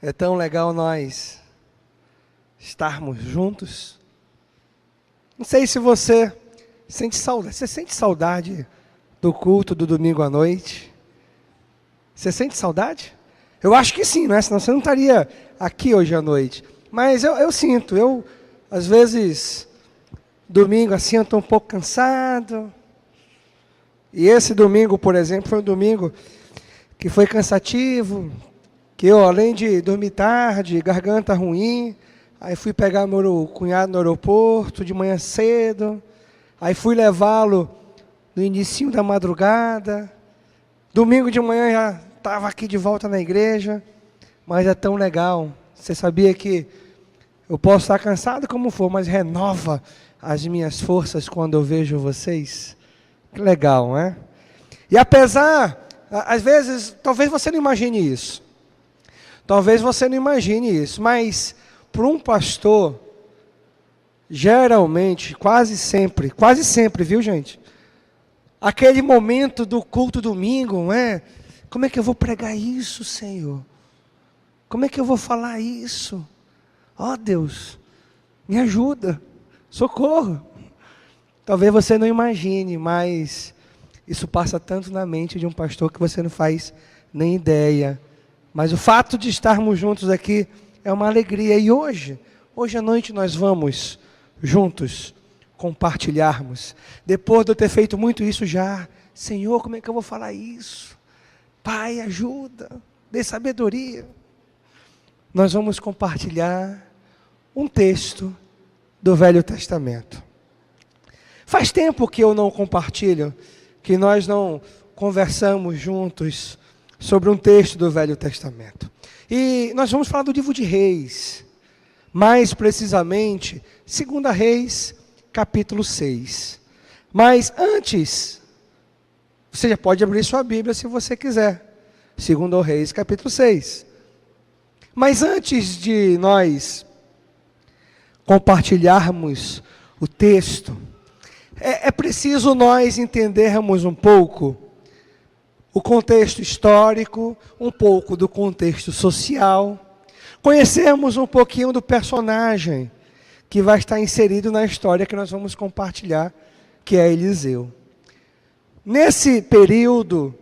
É tão legal nós estarmos juntos. Não sei se você sente saudade. Você sente saudade do culto do domingo à noite? Você sente saudade? Eu acho que sim, né? Senão você não estaria aqui hoje à noite. Mas eu sinto, às vezes, domingo assim, eu estou um pouco cansado. E esse domingo, por exemplo, foi um domingo que foi cansativo, que eu, além de dormir tarde, garganta ruim, aí fui pegar meu cunhado no aeroporto de manhã cedo, aí fui levá-lo no início da madrugada, domingo de manhã já estava aqui de volta na igreja, mas é tão legal. Você sabia que eu posso estar cansado como for, mas renova as minhas forças quando eu vejo vocês? Que legal, né? E apesar, às vezes, talvez você não imagine isso. Talvez você não imagine isso, mas para um pastor, geralmente, quase sempre, viu, gente? Aquele momento do culto domingo, não é? Como é que eu vou pregar isso, Senhor? Como é que eu vou falar isso? Ó Deus, me ajuda, socorro. Talvez você não imagine, mas isso passa tanto na mente de um pastor que você não faz nem ideia. Mas o fato de estarmos juntos aqui é uma alegria. E hoje à noite nós vamos juntos compartilharmos. Depois de eu ter feito muito isso já, Senhor, como é que eu vou falar isso? Pai, ajuda, dê sabedoria. Nós vamos compartilhar um texto do Velho Testamento. Faz tempo que eu não compartilho, que nós não conversamos juntos sobre um texto do Velho Testamento. E nós vamos falar do livro de Reis, mais precisamente, 2 Reis, capítulo 6. Mas antes, você já pode abrir sua Bíblia se você quiser, 2 Reis, capítulo 6. Mas antes de nós compartilharmos o texto, é preciso nós entendermos um pouco o contexto histórico, um pouco do contexto social, conhecermos um pouquinho do personagem que vai estar inserido na história que nós vamos compartilhar, que é Eliseu. Nesse período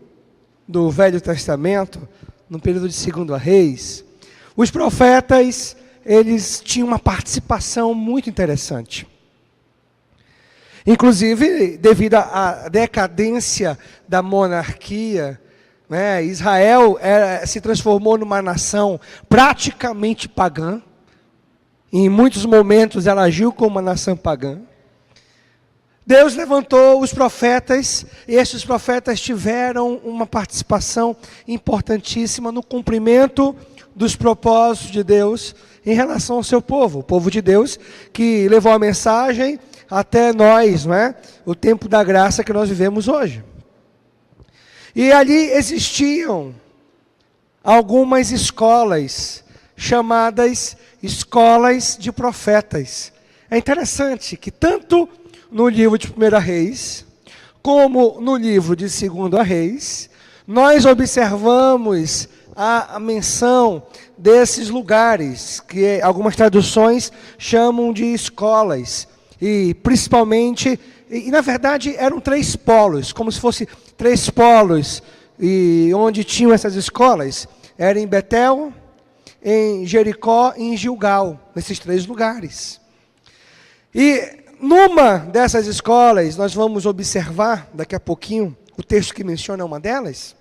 do Velho Testamento, no período de 2 Reis, os profetas, eles tinham uma participação muito interessante. Inclusive, devido à decadência da monarquia, né, Israel se transformou numa nação praticamente pagã. Em muitos momentos ela agiu como uma nação pagã. Deus levantou os profetas, e esses profetas tiveram uma participação importantíssima no cumprimento dos propósitos de Deus em relação ao seu povo. O povo de Deus que levou a mensagem até nós, não é? O tempo da graça que nós vivemos hoje. E ali existiam algumas escolas, chamadas escolas de profetas. É interessante que tanto no livro de 1 Reis, como no livro de 2 Reis, nós observamos a menção desses lugares, que algumas traduções chamam de escolas. E principalmente, e na verdade eram 3 polos, como se fosse 3 polos, e onde tinham essas escolas, era em Betel, em Jericó e em Gilgal, nesses 3 lugares. E numa dessas escolas, nós vamos observar daqui a pouquinho, o texto que menciona uma delas,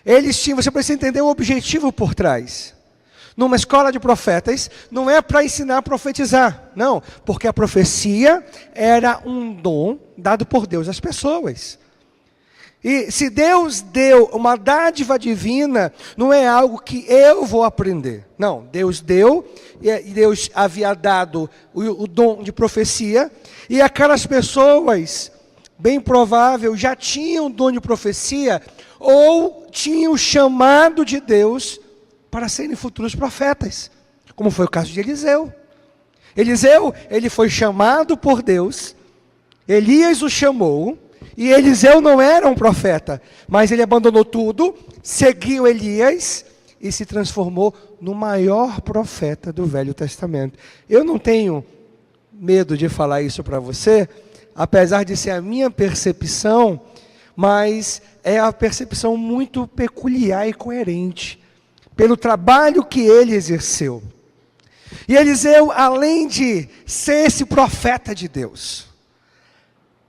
eles tinham, você precisa entender o objetivo por trás. Numa escola de profetas, não é para ensinar a profetizar, não, porque a profecia era um dom dado por Deus às pessoas. E se Deus deu uma dádiva divina, não é algo que eu vou aprender, não, Deus deu, e Deus havia dado o dom de profecia, e aquelas pessoas, bem provável, já tinham o dom de profecia, ou tinham o chamado de Deus para serem futuros profetas, como foi o caso de Eliseu. Eliseu, ele foi chamado por Deus, Elias o chamou, e Eliseu não era um profeta, mas ele abandonou tudo, seguiu Elias, e se transformou no maior profeta do Velho Testamento. Eu não tenho medo de falar isso para você, apesar de ser a minha percepção, mas é a percepção muito peculiar e coerente, pelo trabalho que ele exerceu. E Eliseu, além de ser esse profeta de Deus,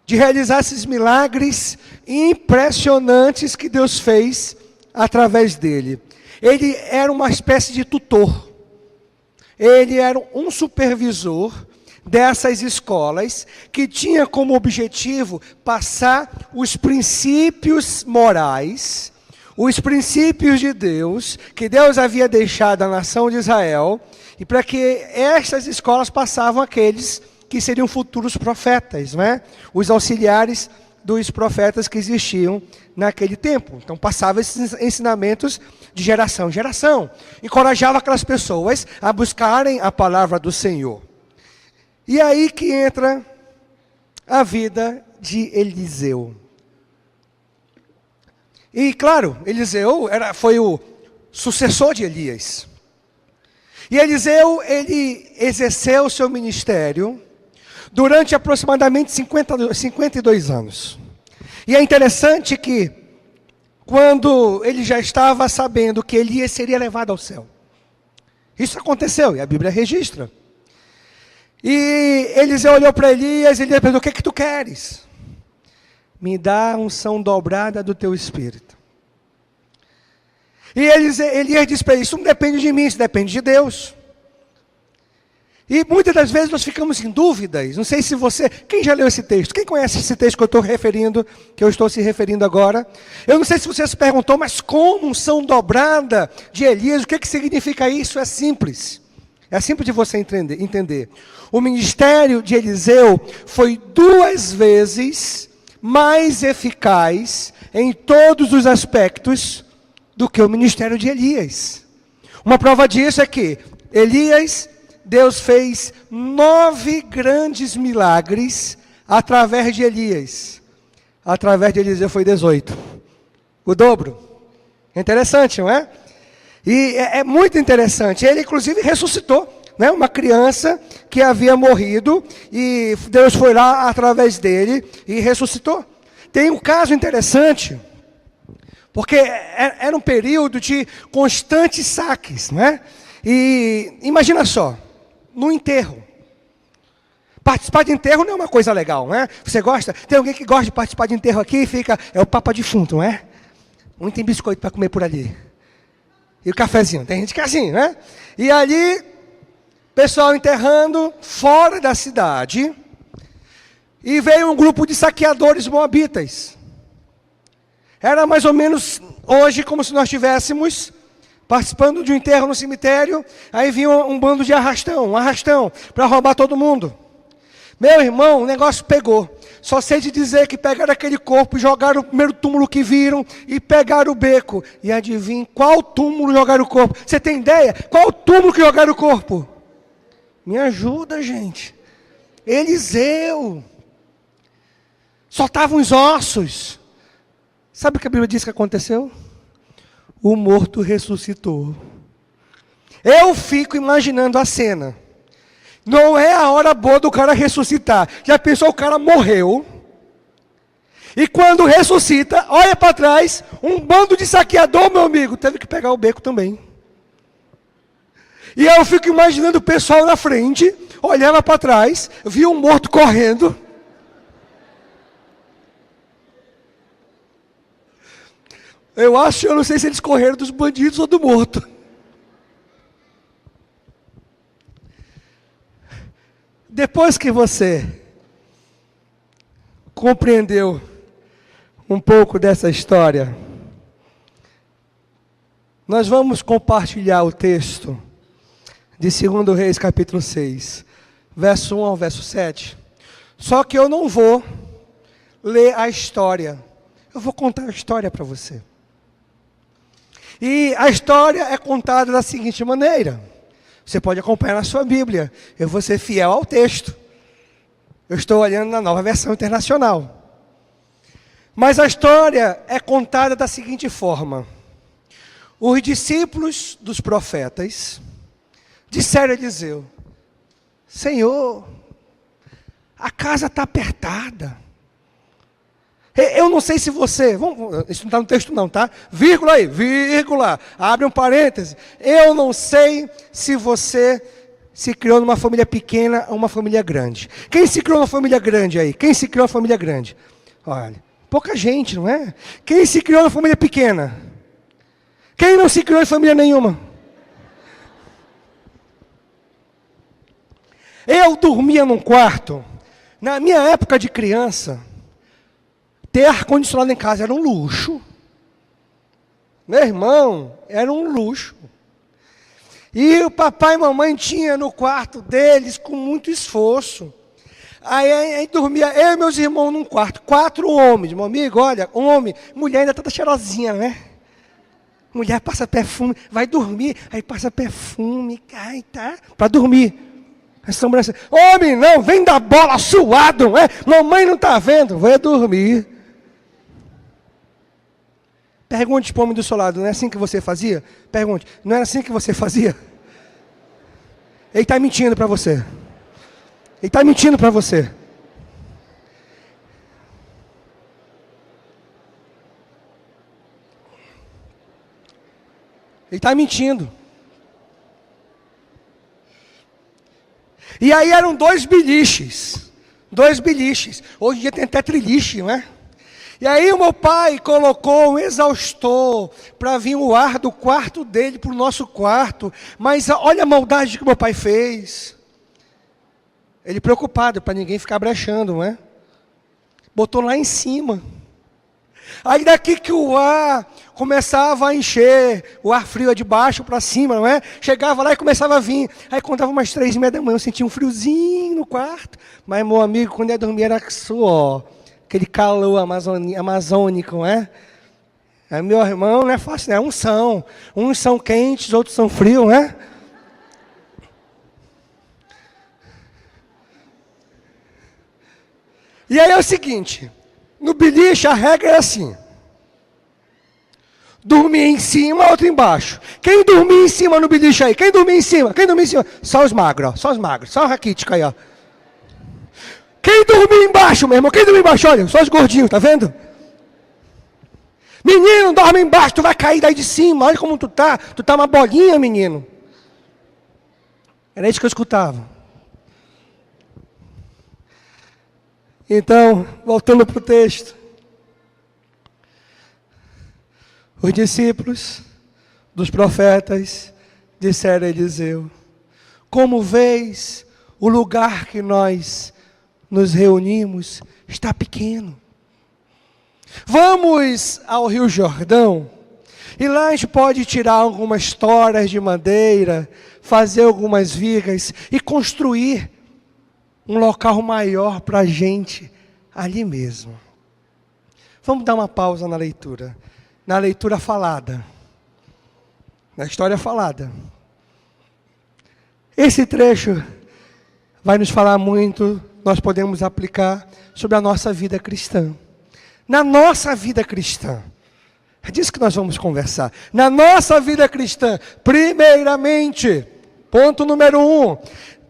de realizar esses milagres impressionantes que Deus fez através dele, ele era uma espécie de tutor. Ele era um supervisor dessas escolas, que tinha como objetivo passar os princípios morais, os princípios de Deus, que Deus havia deixado à nação de Israel, e para que estas escolas passavam aqueles que seriam futuros profetas, não é? Os auxiliares dos profetas que existiam naquele tempo. Então passava esses ensinamentos de geração em geração, encorajava aquelas pessoas a buscarem a palavra do Senhor. E aí que entra a vida de Eliseu. E claro, Eliseu foi o sucessor de Elias. E Eliseu, ele exerceu o seu ministério durante aproximadamente 52 anos. E é interessante que, quando ele já estava sabendo que Elias seria levado ao céu, isso aconteceu, e a Bíblia registra. E Eliseu olhou para Elias, e ele perguntou: o que é que tu queres? Me dá a unção dobrada do teu espírito. E Elias disse para ele: isso não depende de mim, isso depende de Deus. E muitas das vezes nós ficamos em dúvidas. Não sei se você... Quem já leu esse texto? Quem conhece esse texto que eu estou se referindo agora? Eu não sei se você se perguntou, mas como unção dobrada de Elias? O que significa isso? É simples. É simples de você entender. O ministério de Eliseu foi 2 vezes mais eficaz em todos os aspectos do que o ministério de Elias. Uma prova disso é que Deus fez 9 grandes milagres através de Elias. Através de Eliseu foi 18. O dobro. É interessante, não é? E é muito interessante. Ele, inclusive, ressuscitou, né, uma criança que havia morrido. E Deus foi lá através dele e ressuscitou. Tem um caso interessante, porque era um período de constantes saques, não é? E imagina só, no enterro. Participar de enterro não é uma coisa legal, não é? Você gosta? Tem alguém que gosta de participar de enterro aqui e fica... É o papa defunto, não é? Um tem biscoito para comer por ali. E o cafezinho. Tem gente que é assim, né? E ali, pessoal enterrando fora da cidade. E veio um grupo de saqueadores moabitas. Era mais ou menos hoje como se nós estivéssemos participando de um enterro no cemitério. Aí vinha um bando de arrastão, para roubar todo mundo. Meu irmão, o negócio pegou. Só sei de dizer que pegaram aquele corpo, jogaram o primeiro túmulo que viram e pegaram o beco. E adivinha qual túmulo jogaram o corpo? Você tem ideia? Qual túmulo que jogaram o corpo? Me ajuda, gente. Eliseu. Só estavam os ossos. Sabe o que a Bíblia diz que aconteceu? O morto ressuscitou. Eu fico imaginando a cena. Não é a hora boa do cara ressuscitar. Já pensou, o cara morreu. E quando ressuscita, olha para trás, um bando de saqueador, meu amigo, teve que pegar o beco também. E eu fico imaginando o pessoal na frente, olhava para trás, via um morto correndo. Eu não sei se eles correram dos bandidos ou do morto. Depois que você compreendeu um pouco dessa história, nós vamos compartilhar o texto de 2 Reis capítulo 6, verso 1 ao verso 7. Só que eu não vou ler a história, eu vou contar a história para você. E a história é contada da seguinte maneira. Você pode acompanhar na sua Bíblia. Eu vou ser fiel ao texto. Eu estou olhando na Nova Versão Internacional. Mas a história é contada da seguinte forma. Os discípulos dos profetas disseram a Eliseu: Senhor, a casa está apertada. Eu não sei se você, isso não está no texto não, tá? Vírgula aí, vírgula, abre um parêntese. Eu não sei se você se criou numa família pequena ou uma família grande. Quem se criou numa família grande aí? Quem se criou numa família grande? Olha, pouca gente, não é? Quem se criou numa família pequena? Quem não se criou em família nenhuma? Eu dormia num quarto. Na minha época de criança, ter ar-condicionado em casa era um luxo. Meu irmão, era um luxo. E o papai e mamãe tinham no quarto deles com muito esforço. Aí dormia eu e meus irmãos num quarto. 4 homens, meu amigo, olha, homem, mulher ainda toda cheirosinha, né? Mulher passa perfume, vai dormir, aí passa perfume, cai, tá? Para dormir. Homem, não, vem da bola suado, não é? Mamãe não está vendo, vai dormir. Pergunte para o homem do seu lado, não é assim que você fazia? Pergunte, não era assim que você fazia? Ele está mentindo para você. Ele está mentindo para você. Ele está mentindo. E aí eram 2 biliches. 2 biliches. Hoje em dia tem até triliche, não é? E aí o meu pai colocou um exaustor para vir o ar do quarto dele para o nosso quarto. Mas olha a maldade que o meu pai fez. Ele preocupado para ninguém ficar brechando, não é? Botou lá em cima. Aí daqui que o ar começava a encher, o ar frio é de baixo para cima, não é? Chegava lá e começava a vir. Aí quando dava umas 3h30 da manhã, eu sentia um friozinho no quarto. Mas meu amigo, quando ia dormir era suor. Aquele calor amazônico, não é? Aí, meu irmão, não é fácil, não é unção. Uns são quentes, outros são frios, não é? E aí é o seguinte, no beliche a regra é assim. Dormir em cima, outro embaixo. Quem dormia em cima no beliche aí? Quem dormia em cima? Quem dormia em cima? Só os magros, ó. Só os magros. Só o raquítico aí, ó. Quem dormia embaixo, meu irmão? Quem dormia embaixo? Olha, só os gordinhos, tá vendo? Menino, dorme embaixo, tu vai cair daí de cima. Olha como tu tá. Tu tá uma bolinha, menino. Era isso que eu escutava. Então, voltando para o texto. Os discípulos dos profetas disseram a Eliseu: como vês, o lugar que nós nos reunimos está pequeno. Vamos ao Rio Jordão, e lá a gente pode tirar algumas toras de madeira, fazer algumas vigas e construir um local maior para a gente ali mesmo. Vamos dar uma pausa na leitura. Na leitura falada. Na história falada. Esse trecho vai nos falar muito, nós podemos aplicar sobre a nossa vida cristã. Na nossa vida cristã. É disso que nós vamos conversar. Na nossa vida cristã, primeiramente, ponto número 1,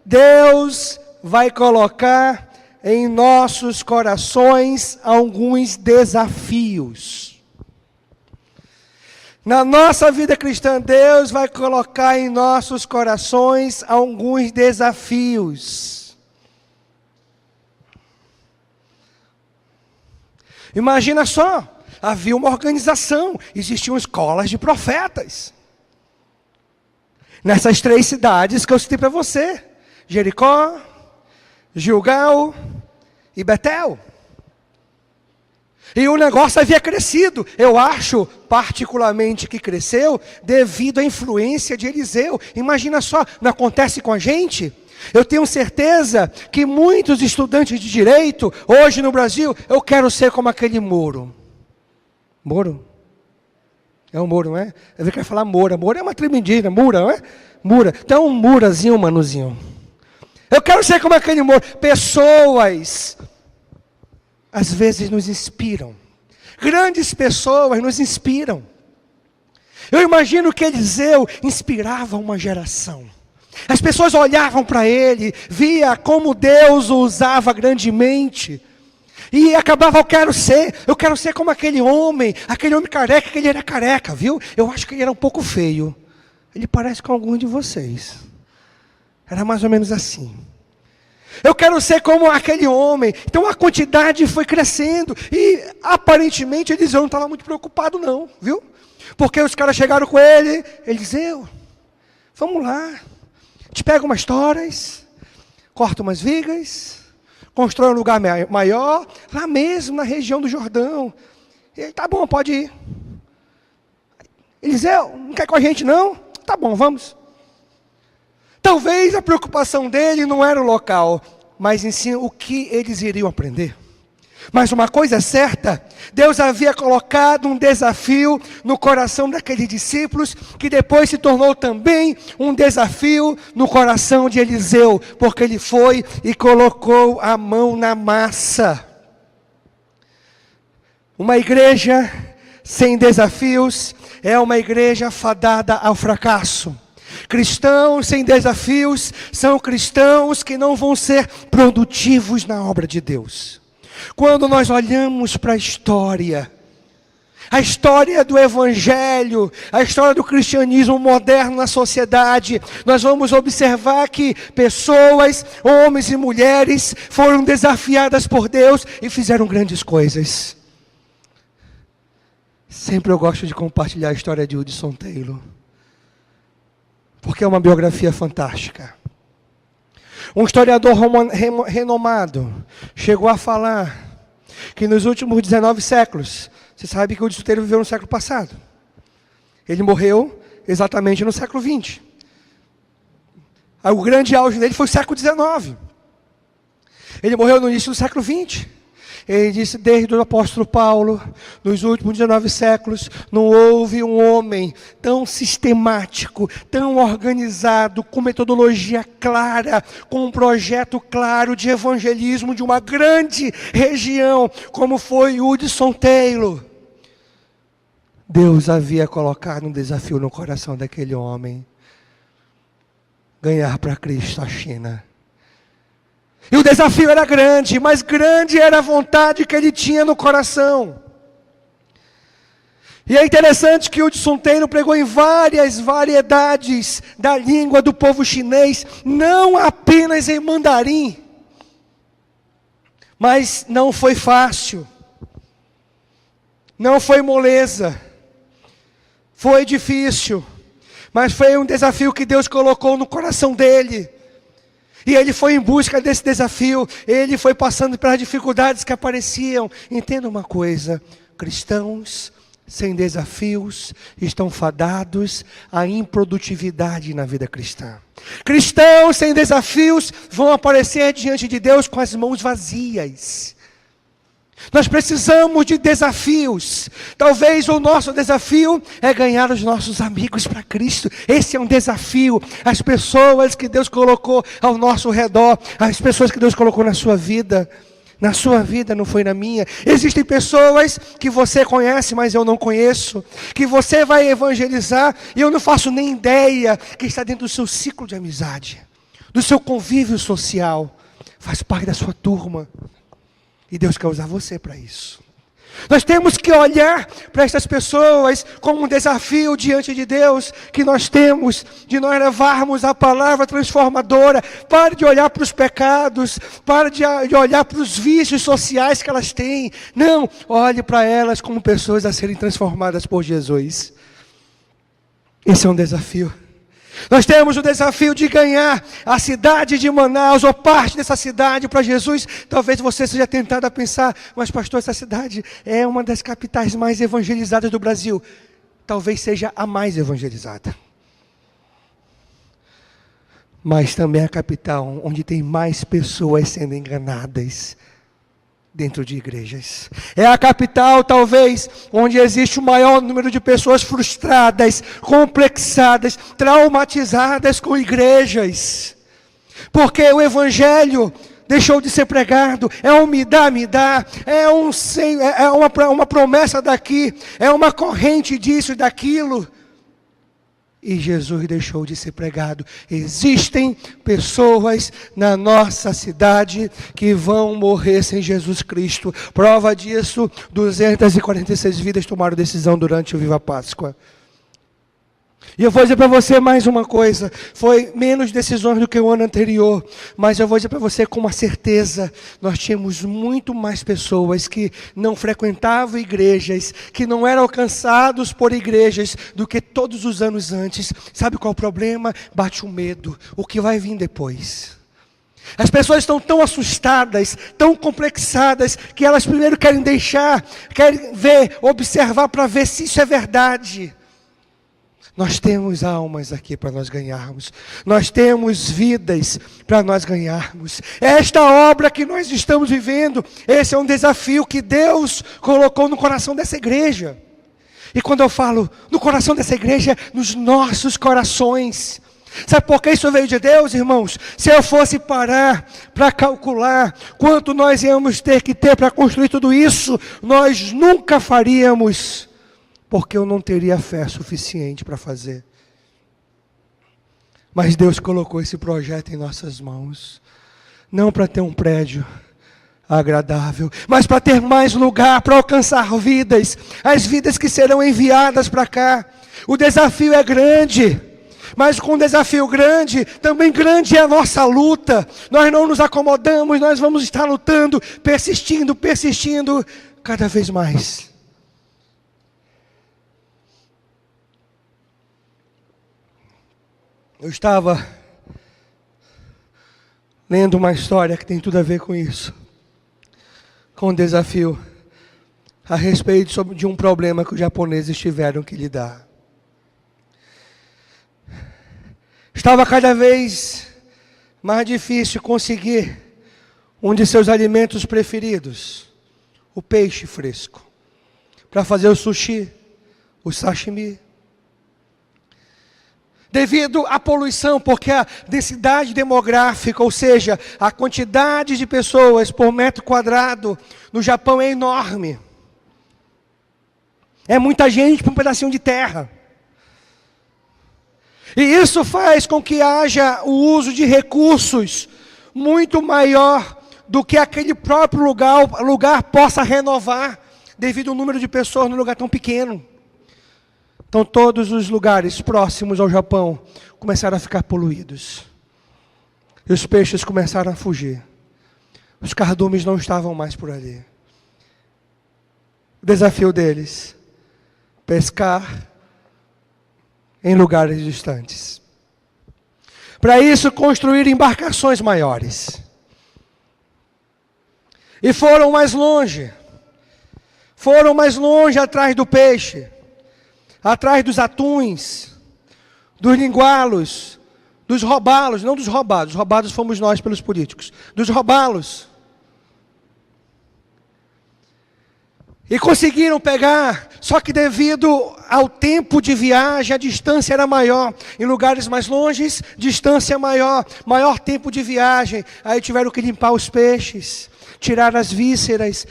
Deus vai colocar em nossos corações alguns desafios. Na nossa vida cristã, Deus vai colocar em nossos corações alguns desafios. Imagina só, havia uma organização, existiam escolas de profetas. Nessas 3 cidades que eu citei para você, Jericó, Gilgal e Betel. E o negócio havia crescido. Eu acho particularmente que cresceu devido à influência de Eliseu. Imagina só, não acontece com a gente? Eu tenho certeza que muitos estudantes de direito, hoje no Brasil, eu quero ser como aquele Moro. Moro? É um Moro, não é? Eu quero falar Moura. Moura é uma tribo indígena, Mura, não é? Mura. Então um Murazinho, manuzinho. Eu quero ser como aquele Moro. Pessoas, às vezes nos inspiram. Grandes pessoas nos inspiram. Eu imagino que Eliseu inspirava uma geração. As pessoas olhavam para ele, via como Deus o usava grandemente. E acabava, eu quero ser como aquele homem careca, que ele era careca, viu? Eu acho que ele era um pouco feio. Ele parece com algum de vocês. Era mais ou menos assim. Eu quero ser como aquele homem. Então a quantidade foi crescendo. E aparentemente Eliseu não estava muito preocupado não, viu? Porque os caras chegaram com ele. Eliseu, vamos lá. Te pega umas toras, corta umas vigas, constrói um lugar maior, lá mesmo na região do Jordão. Ele, tá bom, pode ir. Eliseu, não quer com a gente não? Tá bom, vamos. Talvez a preocupação dele não era o local, mas em si o que eles iriam aprender. Mas uma coisa é certa, Deus havia colocado um desafio no coração daqueles discípulos, que depois se tornou também um desafio no coração de Eliseu, porque ele foi e colocou a mão na massa. Uma igreja sem desafios é uma igreja fadada ao fracasso. Cristãos sem desafios são cristãos que não vão ser produtivos na obra de Deus. Quando nós olhamos para a história do Evangelho, a história do cristianismo moderno na sociedade, nós vamos observar que pessoas, homens e mulheres, foram desafiadas por Deus e fizeram grandes coisas. Sempre eu gosto de compartilhar a história de Hudson Taylor, porque é uma biografia fantástica. Um historiador renomado chegou a falar que nos últimos 19 séculos, você sabe que o Hudson Taylor viveu no século passado. Ele morreu exatamente no século 20. O grande auge dele foi o século 19. Ele morreu no início do século 20. Ele disse, desde o apóstolo Paulo, nos últimos 19 séculos, não houve um homem tão sistemático, tão organizado, com metodologia clara, com um projeto claro de evangelismo de uma grande região, como foi Hudson Taylor. Deus havia colocado um desafio no coração daquele homem, ganhar para Cristo a China. E o desafio era grande, mas grande era a vontade que ele tinha no coração. E é interessante que o Hudson Taylor pregou em várias variedades da língua do povo chinês, não apenas em mandarim. Mas não foi fácil, não foi moleza, foi difícil, mas foi um desafio que Deus colocou no coração dele. E ele foi em busca desse desafio, ele foi passando pelas dificuldades que apareciam. Entenda uma coisa, cristãos sem desafios estão fadados à improdutividade na vida cristã. Cristãos sem desafios vão aparecer diante de Deus com as mãos vazias. Nós precisamos de desafios. Talvez o nosso desafio é ganhar os nossos amigos para Cristo. Esse é um desafio. As pessoas que Deus colocou ao nosso redor, as pessoas que Deus colocou na sua vida. Na sua vida, não foi na minha. Existem pessoas que você conhece, mas eu não conheço. Que você vai evangelizar e eu não faço nem ideia que está dentro do seu ciclo de amizade. Do seu convívio social. Faz parte da sua turma. E Deus quer usar você para isso. Nós temos que olhar para essas pessoas como um desafio diante de Deus, que nós temos de nós levarmos a palavra transformadora. Pare de olhar para os pecados, pare de olhar para os vícios sociais que elas têm. Não, olhe para elas como pessoas a serem transformadas por Jesus. Esse é um desafio. Nós temos o desafio de ganhar a cidade de Manaus, ou parte dessa cidade para Jesus. Talvez você seja tentado a pensar, mas pastor, essa cidade é uma das capitais mais evangelizadas do Brasil. Talvez seja a mais evangelizada. Mas também é a capital onde tem mais pessoas sendo enganadas dentro de igrejas. É a capital, talvez, onde existe o maior número de pessoas frustradas, complexadas, traumatizadas com igrejas. Porque o evangelho deixou de ser pregado, é um me dá, é uma promessa daqui, é uma corrente disso e daquilo. e Jesus deixou de ser pregado. Existem pessoas na nossa cidade que vão morrer sem Jesus Cristo. Prova disso, 246 vidas tomaram decisão durante o Viva Páscoa. E eu vou dizer para você mais uma coisa, foi menos decisões do que o ano anterior, mas eu vou dizer para você com uma certeza, nós tínhamos muito mais pessoas que não frequentavam igrejas, que não eram alcançados por igrejas do que todos os anos antes. Sabe qual é o problema? Bate o medo, o que vai vir depois. As pessoas estão tão assustadas, tão complexadas, que elas primeiro querem ver, observar para ver se isso é verdade. Nós temos almas aqui para nós ganharmos. Nós temos vidas para nós ganharmos. Esta obra que nós estamos vivendo, esse é um desafio que Deus colocou no coração dessa igreja. E quando eu falo no coração dessa igreja, nos nossos corações. Sabe por que isso veio de Deus, irmãos? Se eu fosse parar para calcular quanto nós íamos ter que ter para construir tudo isso, nós nunca faríamos. Porque eu não teria fé suficiente para fazer. Mas Deus colocou esse projeto em nossas mãos. Não para ter um prédio agradável, mas para ter mais lugar, para alcançar vidas. As vidas que serão enviadas para cá. O desafio é grande. Mas com um desafio grande, também grande é a nossa luta. Nós não nos acomodamos, nós vamos estar lutando, persistindo cada vez mais. Eu estava lendo uma história que tem tudo a ver com isso. Com um desafio a respeito de um problema que os japoneses tiveram que lidar. Estava cada vez mais difícil conseguir um de seus alimentos preferidos, o peixe fresco, para fazer o sushi, o sashimi. Devido à poluição, porque a densidade demográfica, ou seja, a quantidade de pessoas por metro quadrado no Japão é enorme. É muita gente para um pedacinho de terra. E isso faz com que haja o uso de recursos muito maior do que aquele próprio lugar possa renovar, devido ao número de pessoas num lugar tão pequeno. Então todos os lugares próximos ao Japão começaram a ficar poluídos. E os peixes começaram a fugir. Os cardumes não estavam mais por ali. O desafio deles, pescar em lugares distantes. Para isso, construir embarcações maiores. E foram mais longe. Foram mais longe atrás do peixe. Atrás dos atuns, dos lingualos, dos robalos, não dos roubados. Os roubados fomos nós pelos políticos. Dos robalos. E conseguiram pegar, só que devido ao tempo de viagem, a distância era maior. Em lugares mais longes, distância maior, maior tempo de viagem. Aí tiveram que limpar os peixes, tirar as vísceras,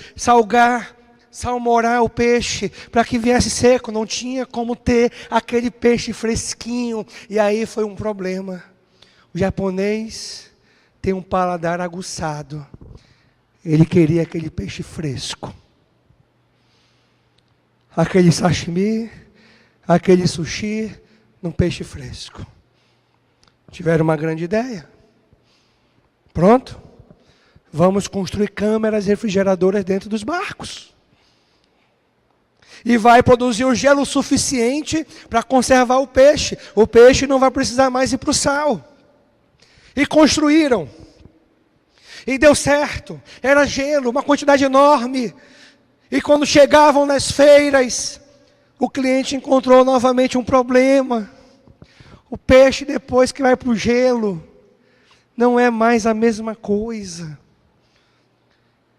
salmorar o peixe, para que viesse seco. Não tinha como ter aquele peixe fresquinho. E aí foi um problema. O japonês tem um paladar aguçado. Ele queria aquele peixe fresco. Aquele sashimi, aquele sushi, num peixe fresco. Tiveram uma grande ideia. Pronto? Vamos construir câmeras refrigeradoras dentro dos barcos. E vai produzir o gelo suficiente para conservar o peixe. O peixe não vai precisar mais ir para o sal. E construíram. E deu certo. Era gelo, uma quantidade enorme. E quando chegavam nas feiras, o cliente encontrou novamente um problema. O peixe, depois que vai para o gelo, não é mais a mesma coisa.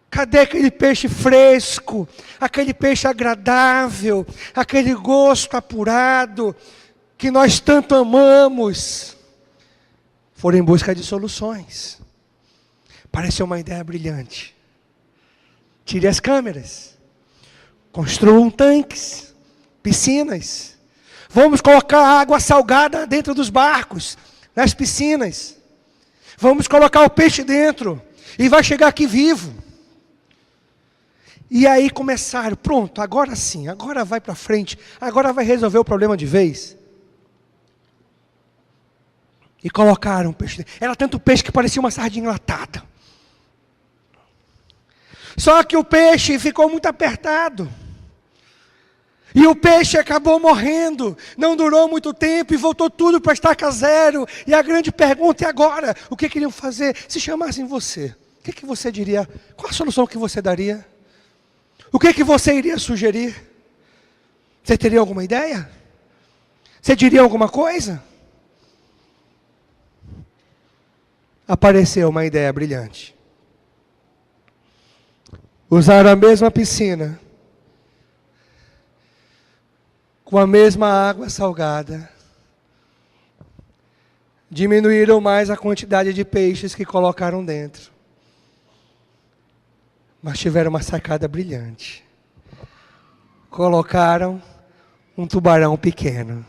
Cadê aquele peixe fresco, aquele peixe agradável, aquele gosto apurado que nós tanto amamos? Foram em busca de soluções. Pareceu uma ideia brilhante. Tire as câmeras, construam tanques, piscinas, Vamos colocar água salgada dentro dos barcos, nas piscinas. Vamos colocar o peixe dentro. E vai chegar aqui vivo. E aí começaram, pronto, agora sim, agora vai para frente. Agora vai resolver o problema de vez. E colocaram o peixe dentro. Era tanto peixe que parecia uma sardinha enlatada. Só que o peixe ficou muito apertado. E o peixe acabou morrendo. Não durou muito tempo e voltou tudo para estaca zero. E a grande pergunta é agora, o que queriam fazer? Se chamassem você, o que você diria? Qual a solução que você daria? O que você iria sugerir? Você teria alguma ideia? Você diria alguma coisa? Apareceu uma ideia brilhante. Usaram a mesma piscina, com a mesma água salgada. Diminuíram mais a quantidade de peixes que colocaram dentro. Mas tiveram uma sacada brilhante. Colocaram um tubarão pequeno.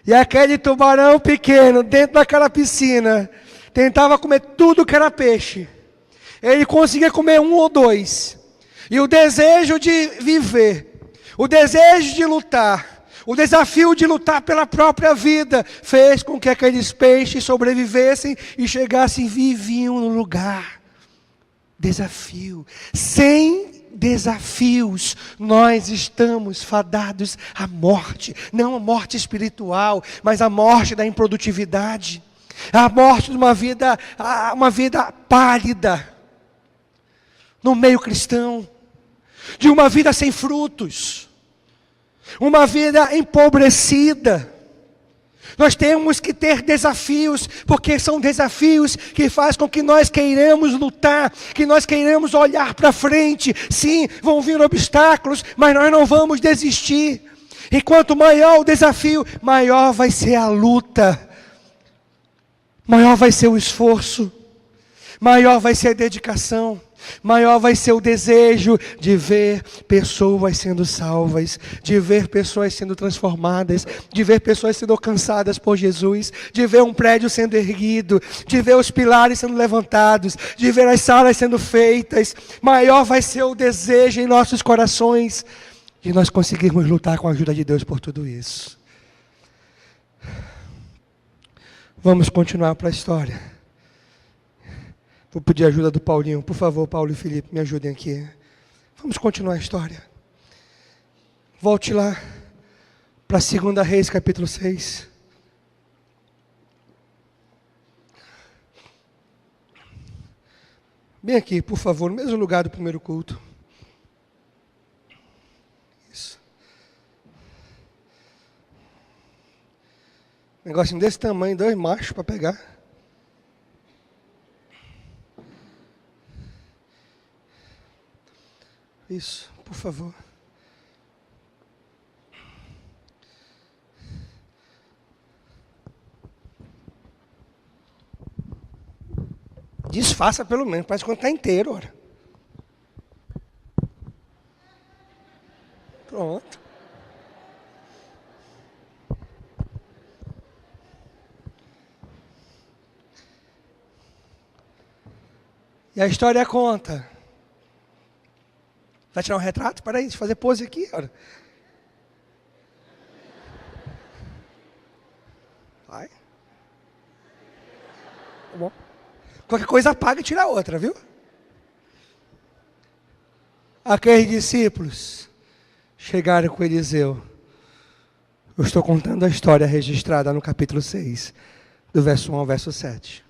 E aquele tubarão pequeno, dentro daquela piscina, tentava comer tudo que era peixe. Ele conseguia comer um ou dois. E o desejo de viver, o desejo de lutar, o desafio de lutar pela própria vida, fez com que aqueles peixes sobrevivessem e chegassem e viviam no lugar. Desafio. Sem desafios, nós estamos fadados à morte. Não a morte espiritual, mas a morte da improdutividade. A morte de uma vida pálida no meio cristão. De uma vida sem frutos. Uma vida empobrecida. Nós temos que ter desafios, porque são desafios que fazem com que nós queiramos lutar, que nós queiramos olhar para frente. Sim, vão vir obstáculos, mas nós não vamos desistir. E quanto maior o desafio, maior vai ser a luta, maior vai ser o esforço, maior vai ser a dedicação. Maior vai ser o desejo de ver pessoas sendo salvas, de ver pessoas sendo transformadas, de ver pessoas sendo alcançadas por Jesus, de ver um prédio sendo erguido, de ver os pilares sendo levantados, de ver as salas sendo feitas. Maior vai ser o desejo em nossos corações de nós conseguirmos lutar com a ajuda de Deus por tudo isso. Vamos continuar para a história. Vou pedir a ajuda do Paulinho. Por favor, Paulo e Felipe, me ajudem aqui. Vamos continuar a história. Volte lá para 2 Reis, capítulo 6. Bem aqui, por favor, no mesmo lugar do primeiro culto. Isso. Negocinho desse tamanho, 2 machos para pegar. Isso, por favor. Desfaça pelo menos, parece que está inteiro, ora. Pronto. E a história conta. Vai tirar um retrato? Para aí, deixa eu fazer pose aqui. Olha. Vai. Tá bom. Qualquer coisa apaga e tira outra, viu? Aqueles discípulos chegaram com Eliseu. Eu estou contando a história registrada no capítulo 6, do verso 1 ao verso 7.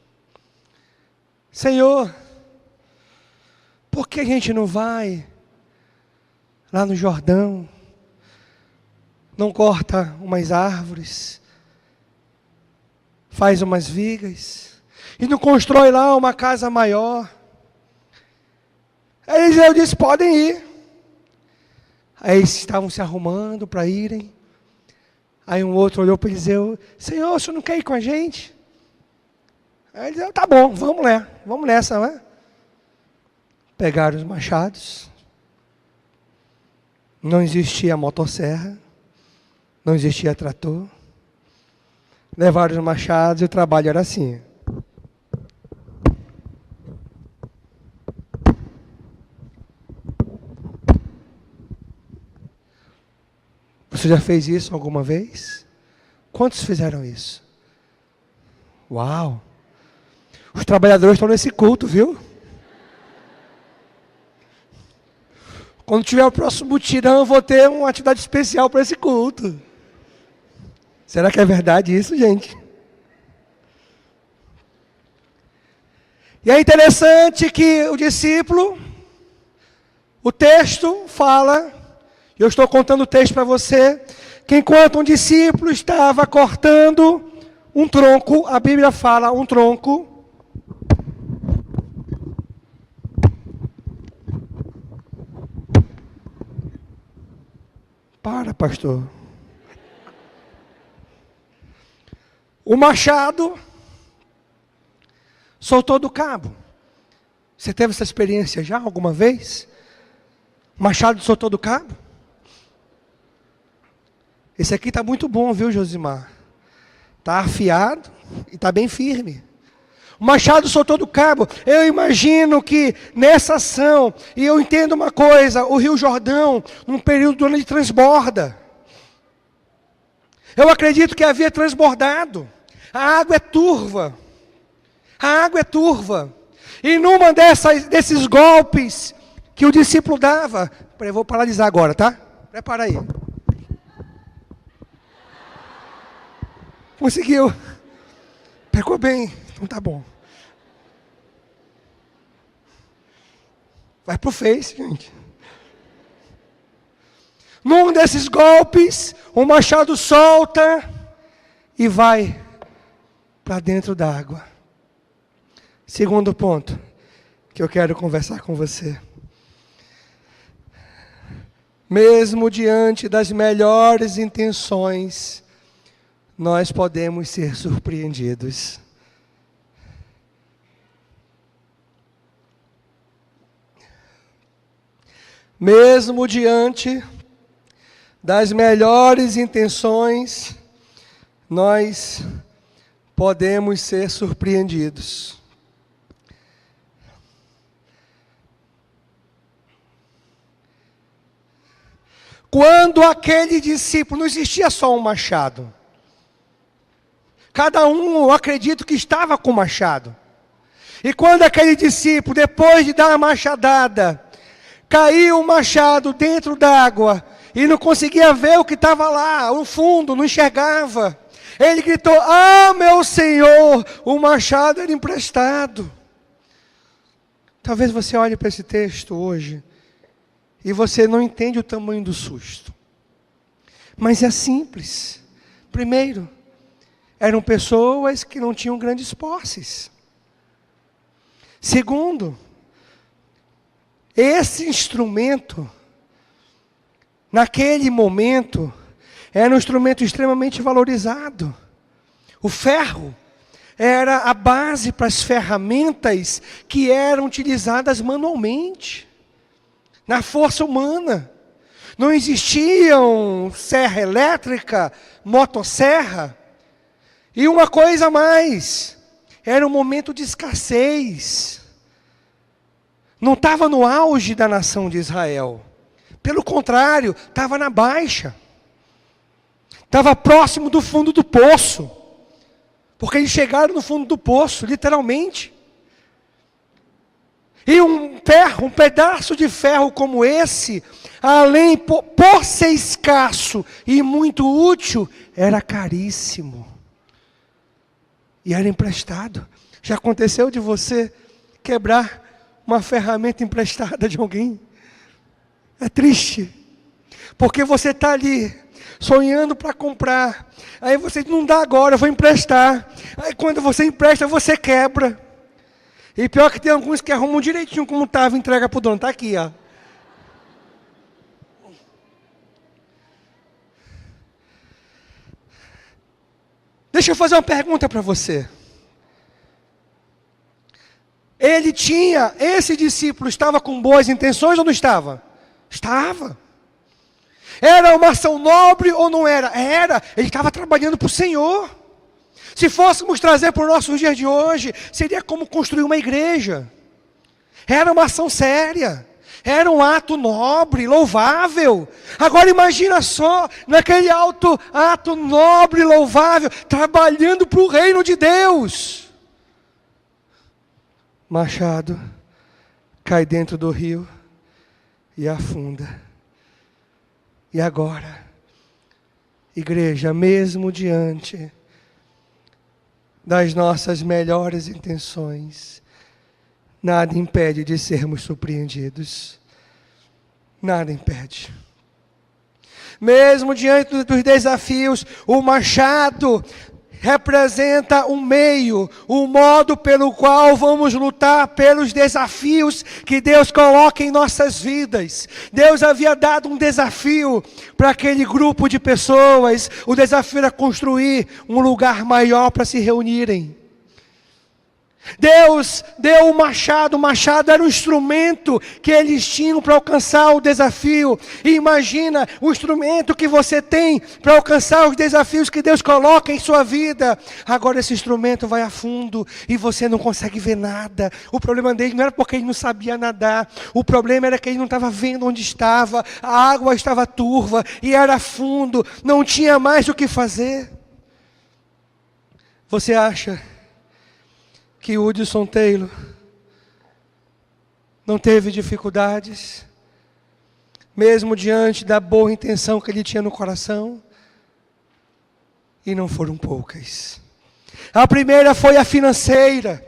Senhor, por que a gente não vai lá no Jordão, não corta umas árvores, faz umas vigas, e não constrói lá uma casa maior? Aí Eliseu disse, podem ir. Aí eles estavam se arrumando para irem. Aí um outro olhou para Eliseu, Senhor, o senhor não quer ir com a gente? Aí Eliseu, tá bom, vamos lá, vamos nessa, né? Pegaram os machados. Não existia motosserra, não existia trator. Levaram os machados e o trabalho era assim. Você já fez isso alguma vez? Quantos fizeram isso? Uau! Os trabalhadores estão nesse culto, viu? Quando tiver o próximo mutirão, eu vou ter uma atividade especial para esse culto. Será que é verdade isso, gente? E é interessante que o discípulo, o texto fala, eu estou contando o texto para você, que enquanto um discípulo estava cortando um tronco, a Bíblia fala um tronco, para, pastor. O machado soltou do cabo. Você teve essa experiência já alguma vez? O machado soltou do cabo? Esse aqui está muito bom, viu, Josimar? Está afiado e está bem firme. O machado soltou do cabo. Eu imagino que nessa ação, e eu entendo uma coisa, o Rio Jordão, num período do ano de transborda. Eu acredito que havia transbordado. A água é turva. A água é turva. E numa desses golpes que o discípulo dava, eu vou paralisar agora, tá? Prepara aí. Conseguiu. Pegou bem. Então tá bom. Vai pro Face, gente. Num desses golpes, o machado solta e vai para dentro da água. Segundo ponto que eu quero conversar com você. Mesmo diante das melhores intenções, nós podemos ser surpreendidos. Mesmo diante das melhores intenções, nós podemos ser surpreendidos. Quando aquele discípulo, não existia só um machado. Cada um, eu acredito que estava com o machado. E quando aquele discípulo, depois de dar a machadada, caiu o machado dentro d'água e não conseguia ver o que estava lá, no fundo, não enxergava. Ele gritou: "Ah, meu Senhor, o machado era emprestado." Talvez você olhe para esse texto hoje e você não entende o tamanho do susto. Mas é simples. Primeiro, eram pessoas que não tinham grandes posses. Segundo, esse instrumento, naquele momento, era um instrumento extremamente valorizado. O ferro era a base para as ferramentas que eram utilizadas manualmente, na força humana. Não existiam serra elétrica, motosserra. E uma coisa a mais, era um momento de escassez. Não estava no auge da nação de Israel. Pelo contrário, estava na baixa. Estava próximo do fundo do poço. Porque eles chegaram no fundo do poço, literalmente. E um pedaço de ferro como esse, além por ser escasso e muito útil, era caríssimo. E era emprestado. Já aconteceu de você quebrar uma ferramenta emprestada de alguém? É triste. Porque você está ali, sonhando para comprar. Aí você diz: "Não dá agora, eu vou emprestar." Aí quando você empresta, você quebra. E pior que tem alguns que arrumam direitinho como estava, entrega para o dono. Está aqui, ó. Deixa eu fazer uma pergunta para você. Esse discípulo estava com boas intenções ou não estava? Estava. Era uma ação nobre ou não era? Era, ele estava trabalhando para o Senhor. Se fôssemos trazer para os nossos dias de hoje, seria como construir uma igreja. Era uma ação séria, era um ato nobre, louvável. Agora imagina só, naquele ato nobre, louvável, trabalhando para o reino de Deus. Machado cai dentro do rio e afunda. E agora, igreja, mesmo diante das nossas melhores intenções, nada impede de sermos surpreendidos. Nada impede. Mesmo diante dos desafios, o machado representa um meio, um modo pelo qual vamos lutar pelos desafios que Deus coloca em nossas vidas. Deus havia dado um desafio para aquele grupo de pessoas. O desafio era construir um lugar maior para se reunirem. Deus deu o machado era o instrumento que eles tinham para alcançar o desafio. E imagina o instrumento que você tem para alcançar os desafios que Deus coloca em sua vida. Agora esse instrumento vai a fundo e você não consegue ver nada. O problema dele não era porque ele não sabia nadar, o problema era que ele não estava vendo onde estava, a água estava turva e era fundo, não tinha mais o que fazer. Você acha que Hudson Taylor não teve dificuldades, mesmo diante da boa intenção que ele tinha no coração? E não foram poucas. A primeira foi a financeira.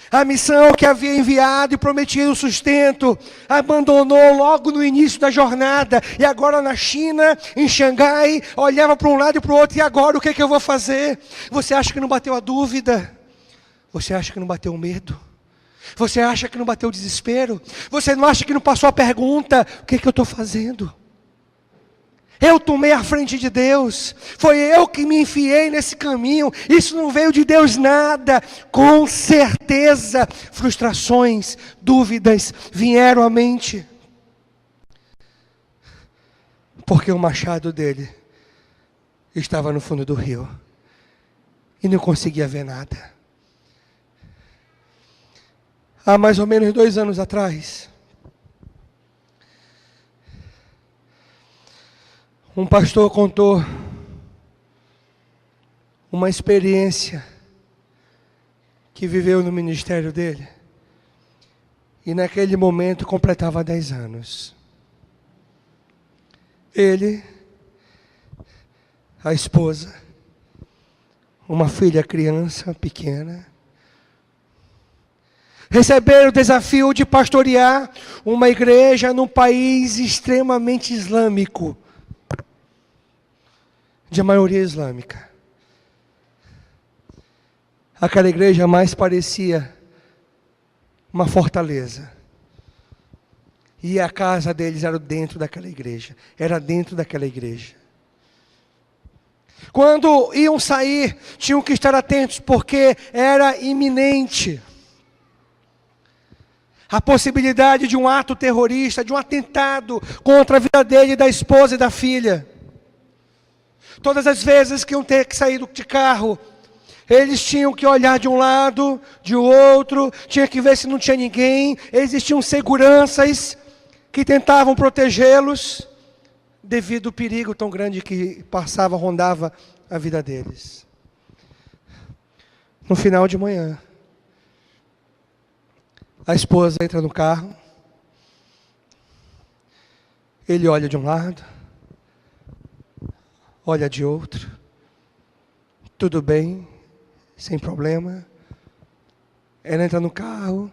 A missão que havia enviado e prometido sustento, abandonou logo no início da jornada. E agora na China, em Xangai, olhava para um lado e para o outro. E agora o que é que eu vou fazer? Você acha que não bateu a dúvida? Você acha que não bateu o medo? Você acha que não bateu o desespero? Você não acha que não passou a pergunta: o que é que eu estou fazendo? Eu tomei a frente de Deus, foi eu que me enfiei nesse caminho, isso não veio de Deus nada. Com certeza, frustrações, dúvidas vieram à mente. Porque o machado dele estava no fundo do rio e não conseguia ver nada. Há mais ou menos 2 anos atrás, um pastor contou uma experiência que viveu no ministério dele. E naquele momento completava 10 anos. Ele, a esposa, uma filha criança pequena, receberam o desafio de pastorear uma igreja num país extremamente islâmico, de maioria islâmica. Aquela igreja mais parecia uma fortaleza. E a casa deles era dentro daquela igreja. Era dentro daquela igreja. Quando iam sair, tinham que estar atentos, porque era iminente a possibilidade de um ato terrorista, de um atentado contra a vida dele, da esposa e da filha. Todas as vezes que iam ter que sair de carro, eles tinham que olhar de um lado, de outro, tinha que ver se não tinha ninguém. Existiam seguranças que tentavam protegê-los, devido ao perigo tão grande que passava, rondava a vida deles. No final de manhã, a esposa entra no carro, ele olha de um lado, olha de outro, tudo bem, sem problema. Ela entra no carro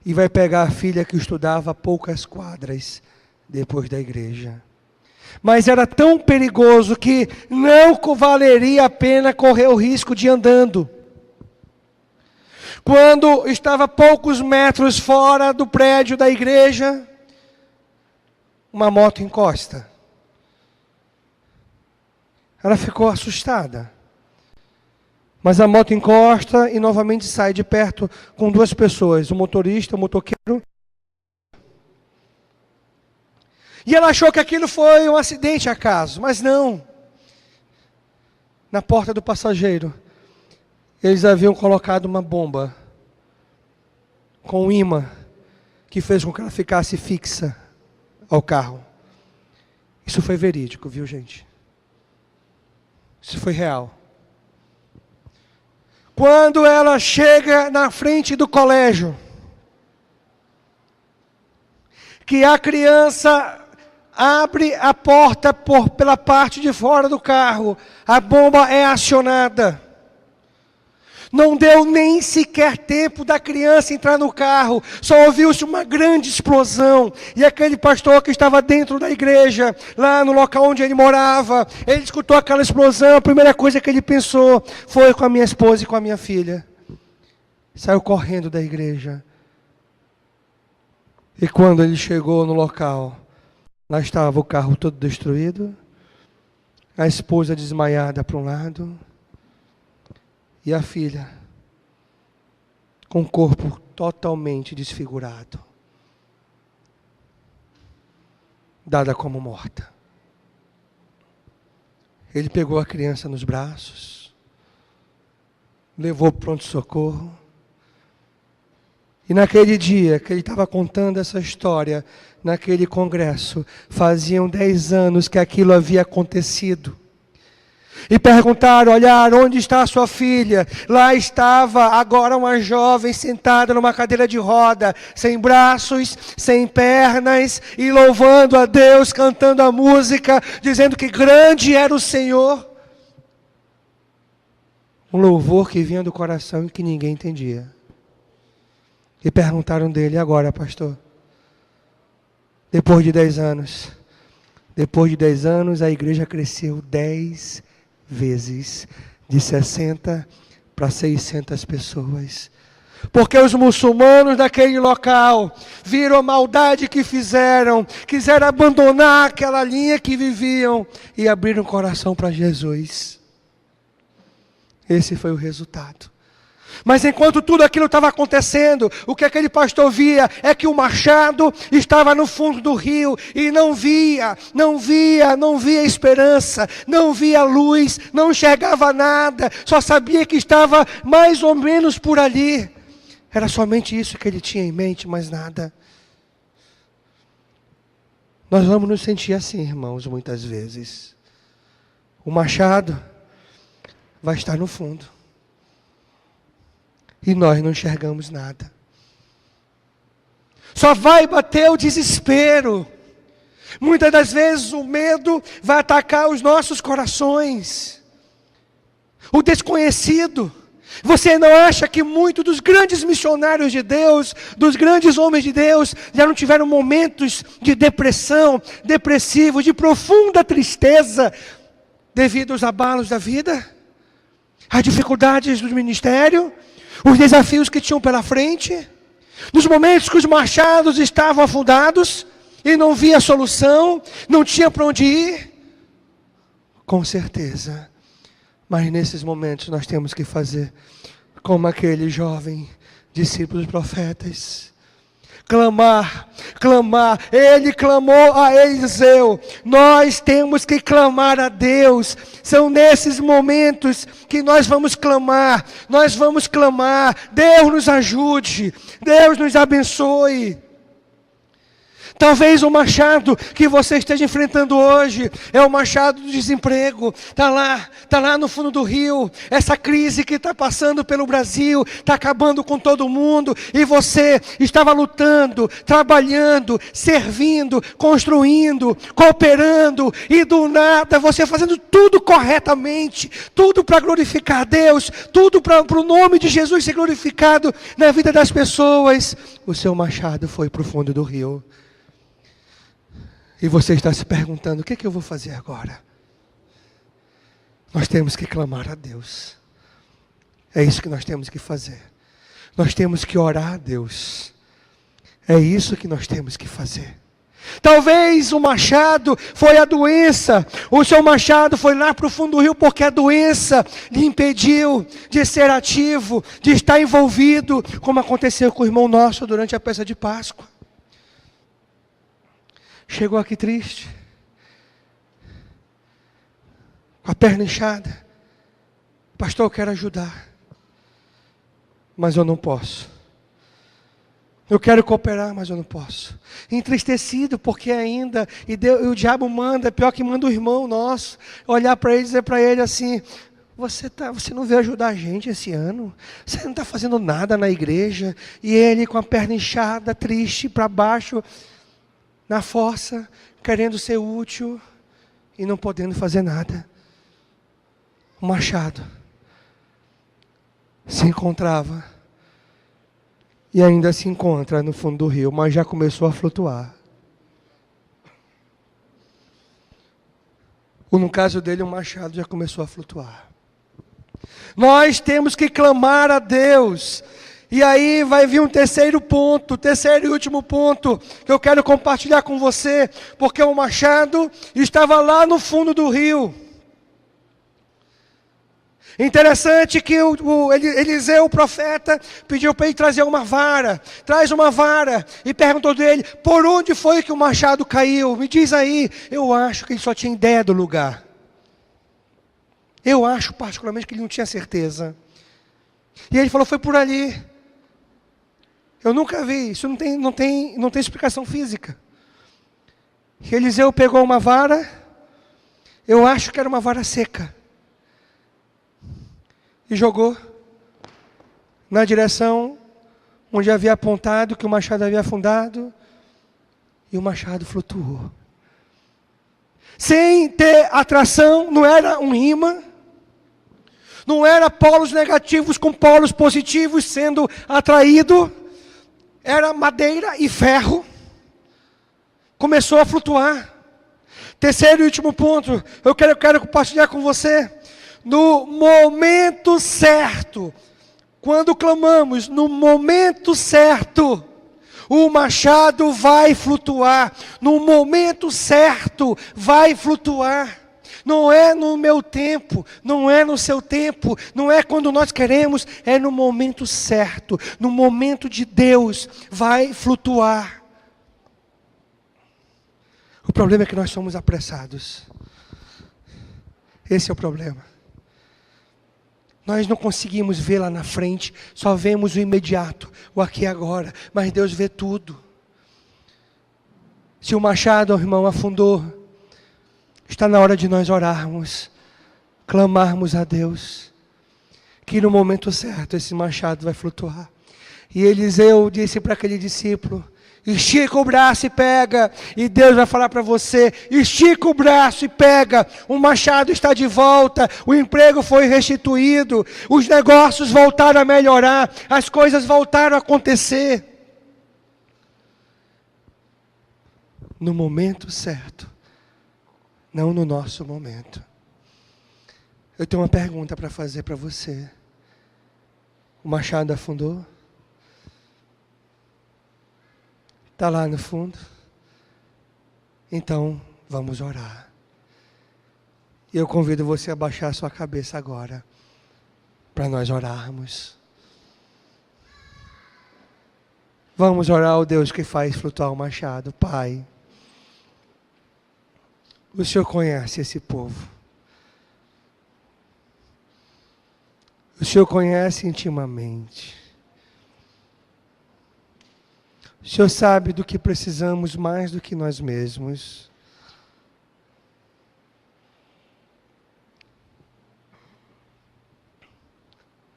e vai pegar a filha que estudava a poucas quadras depois da igreja. Mas era tão perigoso que não valeria a pena correr o risco de ir andando. Quando estava a poucos metros fora do prédio da igreja, uma moto encosta. Ela ficou assustada. Mas a moto encosta e novamente sai de perto com 2 pessoas, o motorista, o motoqueiro. E ela achou que aquilo foi um acidente acaso, mas não. Na porta do passageiro, eles haviam colocado uma bomba com um imã que fez com que ela ficasse fixa ao carro. Isso foi verídico, viu, gente? Isso foi real. Quando ela chega na frente do colégio, que a criança abre a porta pela parte de fora do carro, a bomba é acionada. Não deu nem sequer tempo da criança entrar no carro, só ouviu-se uma grande explosão. E aquele pastor que estava dentro da igreja, lá no local onde ele morava, ele escutou aquela explosão, a primeira coisa que ele pensou foi com a minha esposa e com a minha filha. Saiu correndo da igreja. E quando ele chegou no local, lá estava o carro todo destruído, a esposa desmaiada para um lado, e a filha com o corpo totalmente desfigurado, dada como morta. Ele pegou a criança nos braços, levou para o pronto-socorro, e naquele dia que ele estava contando essa história, naquele congresso, faziam 10 anos que aquilo havia acontecido. E perguntaram, olharam, onde está a sua filha? Lá estava agora uma jovem sentada numa cadeira de roda, sem braços, sem pernas, e louvando a Deus, cantando a música, dizendo que grande era o Senhor. Um louvor que vinha do coração e que ninguém entendia. E perguntaram dele, e agora, pastor? Depois de 10 anos. Depois de 10 anos, a igreja cresceu 10 vezes. De 60 para 600 pessoas. Porque os muçulmanos daquele local viram a maldade que fizeram, quiseram abandonar aquela linha que viviam e abriram o coração para Jesus. Esse foi o resultado. Mas enquanto tudo aquilo estava acontecendo, o que aquele pastor via é que o machado estava no fundo do rio e não via esperança, não via luz, não enxergava nada, só sabia que estava mais ou menos por ali. Era somente isso que ele tinha em mente, mais nada. Nós vamos nos sentir assim, irmãos, muitas vezes. O machado vai estar no fundo. E nós não enxergamos nada. Só vai bater o desespero. Muitas das vezes o medo vai atacar os nossos corações. O desconhecido. Você não acha que muitos dos grandes missionários de Deus, dos grandes homens de Deus, já não tiveram momentos de depressão, depressivos, de profunda tristeza, devido aos abalos da vida? As dificuldades do ministério? Os desafios que tinham pela frente, nos momentos que os machados estavam afundados, e não via solução, não tinha para onde ir, com certeza, mas nesses momentos nós temos que fazer como aquele jovem discípulo dos profetas, clamar, ele clamou a Eliseu, nós temos que clamar a Deus, são nesses momentos que nós vamos clamar, Deus nos ajude, Deus nos abençoe. Talvez o machado que você esteja enfrentando hoje é o machado do desemprego. Está lá no fundo do rio. Essa crise que está passando pelo Brasil, está acabando com todo mundo. E você estava lutando, trabalhando, servindo, construindo, cooperando. E do nada, você fazendo tudo corretamente. Tudo para glorificar a Deus. Tudo para o nome de Jesus ser glorificado na vida das pessoas. O seu machado foi para o fundo do rio. E você está se perguntando, o que eu vou fazer agora? Nós temos que clamar a Deus. É isso que nós temos que fazer. Nós temos que orar a Deus. É isso que nós temos que fazer. Talvez o machado foi a doença. O seu machado foi lá para o fundo do rio porque a doença lhe impediu de ser ativo, de estar envolvido, como aconteceu com o irmão nosso durante a festa de Páscoa. chegou aqui triste, com a perna inchada. Pastor, eu quero ajudar, mas eu não posso. Eu quero cooperar, mas eu não posso. Entristecido, porque ainda, e o diabo manda, é pior que manda o irmão nosso, olhar para ele e dizer para ele assim: você não veio ajudar a gente esse ano? Você não está fazendo nada na igreja? E ele com a perna inchada, triste, para baixo, na força, querendo ser útil e não podendo fazer nada. O machado se encontrava e ainda se encontra no fundo do rio, mas já começou a flutuar. Ou no caso dele, o machado já começou a flutuar. Nós temos que clamar a Deus. E aí vai vir um terceiro ponto, terceiro e último ponto, que eu quero compartilhar com você, porque o machado estava lá no fundo do rio. Interessante que Eliseu, o profeta, pediu para ele trazer uma vara. Traz uma vara. E perguntou dele: por onde foi que o machado caiu? Me diz aí. Eu acho que ele só tinha ideia do lugar. Eu acho particularmente que ele não tinha certeza. E ele falou: foi por ali. Eu nunca vi. Isso não tem explicação física. E Eliseu pegou uma vara. Eu acho que era uma vara seca. E jogou na direção onde havia apontado, que o machado havia afundado, e o machado flutuou. Sem ter atração, não era um imã, não era polos negativos com polos positivos sendo atraído, era madeira e ferro. Começou a flutuar. Terceiro e último ponto, eu quero compartilhar com você. No momento certo, quando clamamos, no momento certo, o machado vai flutuar. No momento certo, vai flutuar. Não é no meu tempo, não é no seu tempo, não é quando nós queremos, é no momento certo, no momento de Deus, vai flutuar. O problema é que nós somos apressados. Esse é o problema. Nós não conseguimos ver lá na frente, só vemos o imediato, o aqui e agora, mas Deus vê tudo. Se o machado, irmão, afundou, está na hora de nós orarmos, clamarmos a Deus, que no momento certo esse machado vai flutuar. E Eliseu disse para aquele discípulo: estica o braço e pega. E Deus vai falar para você: estica o braço e pega. O machado está de volta. O emprego foi restituído. Os negócios voltaram a melhorar. As coisas voltaram a acontecer. No momento certo. Não no nosso momento. Eu tenho uma pergunta para fazer para você. O machado afundou? Está lá no fundo? Então, vamos orar. E eu convido você a baixar a sua cabeça agora, para nós orarmos. Vamos orar ao Deus que faz flutuar o machado. Pai, o Senhor conhece esse povo. O Senhor conhece intimamente. O Senhor sabe do que precisamos mais do que nós mesmos.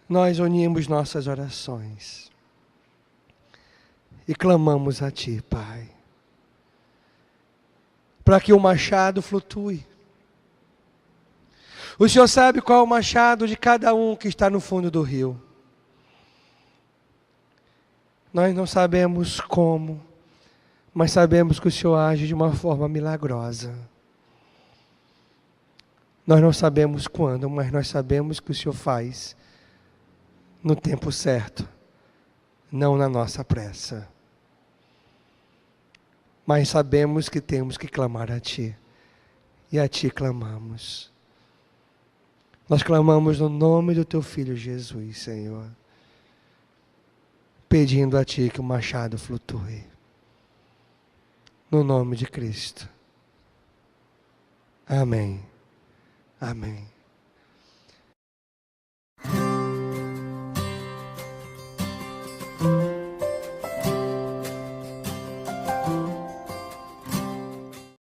Nós unimos nossas orações e clamamos a Ti, Pai, para que o machado flutue. O Senhor sabe qual é o machado de cada um que está no fundo do rio. Nós não sabemos como, mas sabemos que o Senhor age de uma forma milagrosa. Nós não sabemos quando, mas nós sabemos que o Senhor faz no tempo certo, não na nossa pressa. Mas sabemos que temos que clamar a Ti, e a Ti clamamos. Nós clamamos no nome do Teu Filho Jesus, Senhor, pedindo a Ti que o machado flutue. no nome de Cristo. Amém. Amém.